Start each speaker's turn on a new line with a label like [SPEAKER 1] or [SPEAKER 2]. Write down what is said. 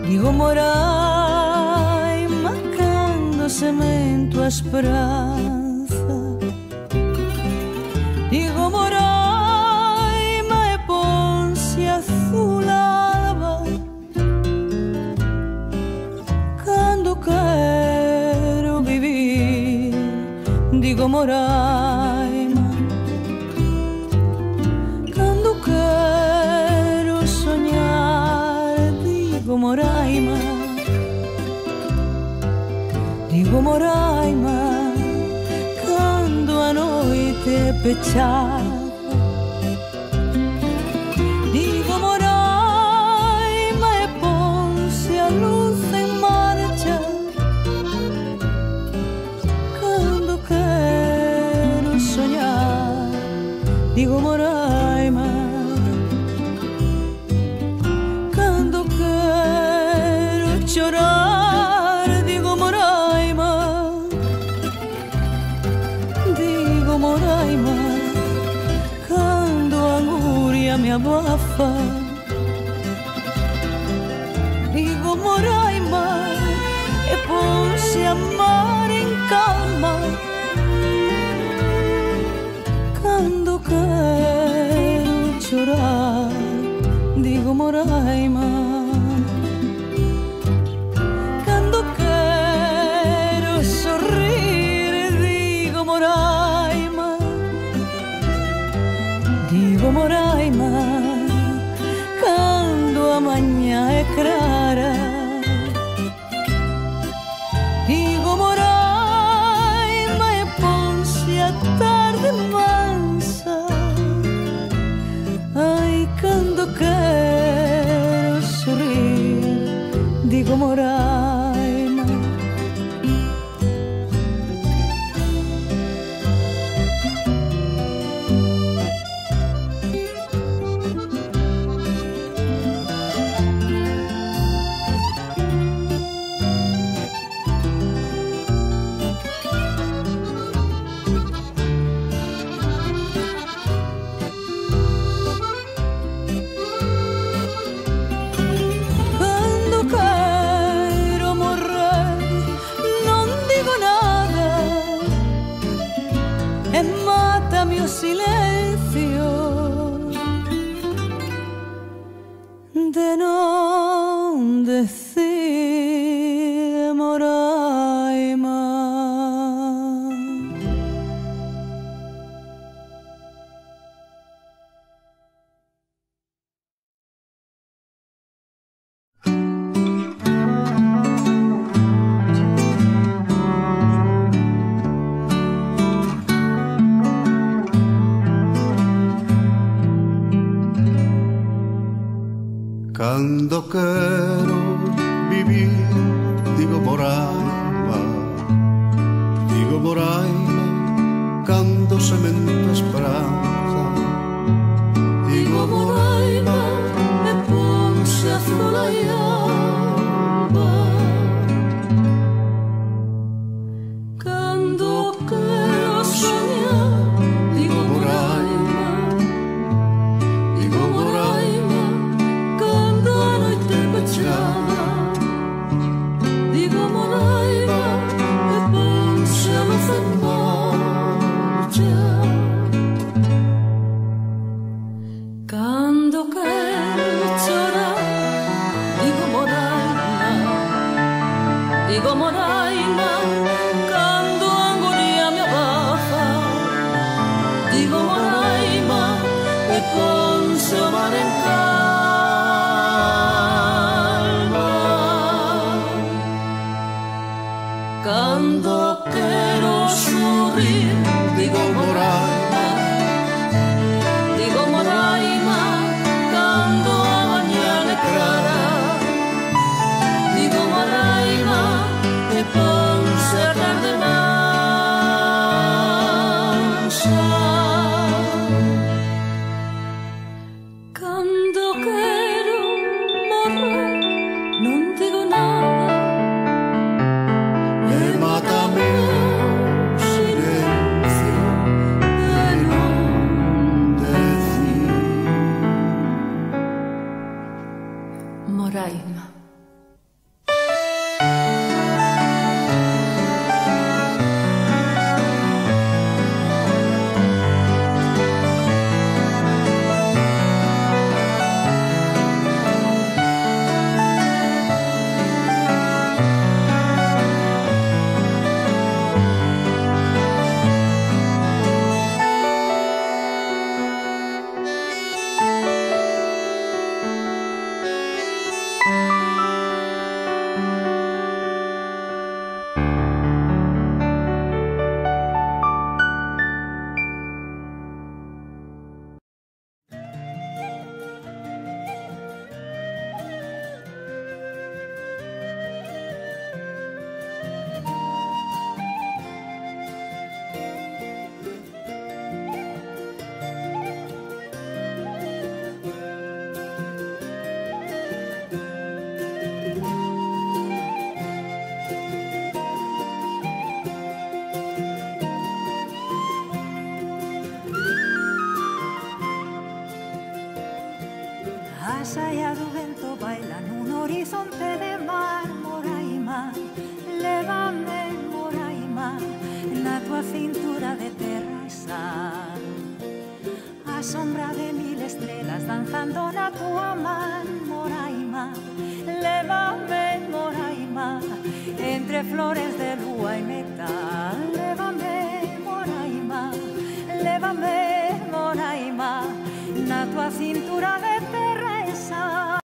[SPEAKER 1] Digo Moraima cando semento a esperanza. Digo Moraima e ponse azul alba cando quero vivir. Digo Moraima cando quero soñar. Digo Moraima, digo Moraima cando a noite é pechada. Digo Moraima e ponse a luz en marcha cando quero soñar. Digo Moraima cando quero chorar. Digo Moraima, digo Moraima cando a angúria me abafa. Digo Moraima e ponse a mar en calma cando quero chorar. Digo Moraima cando quero sorrir. Digo Moraima, digo Moraima cando a mañá é clara. Digo Moraima e ponse a tarde mansa. Ai, cando quero sorrir. Digo Moraima. Cando quero morrer non digo nada e mátame o silencio de non decir Moraima.
[SPEAKER 2] Cando quero vivir, digo Moraima, digo Moraima, cando semento a esperanza. Digo Moraima, e ponse azul a alba cando quero soñar. Digo Moraima, digo Moraima cando a noite é pechada. Digo Moraima e ponse a luz en marcha cando quero chorar. Digo Moraima, digo Moraima cando a angúria me abafa. Digo Moraima e ponse o mar en calma cando quero sorrir. Digo Moraima, digo Moraima cando a mañana é clara. Digo Moraima e ponse a tarde mansa cando quero morrer non digo nada e mátame o silencio
[SPEAKER 3] horizonte de mar, Moraima, lévame, Moraima, na tua cintura de terra e sal. A sombra de 1000 estrelas danzando na tua man, Moraima, lévame, Moraima, entre flores de lúa e metal.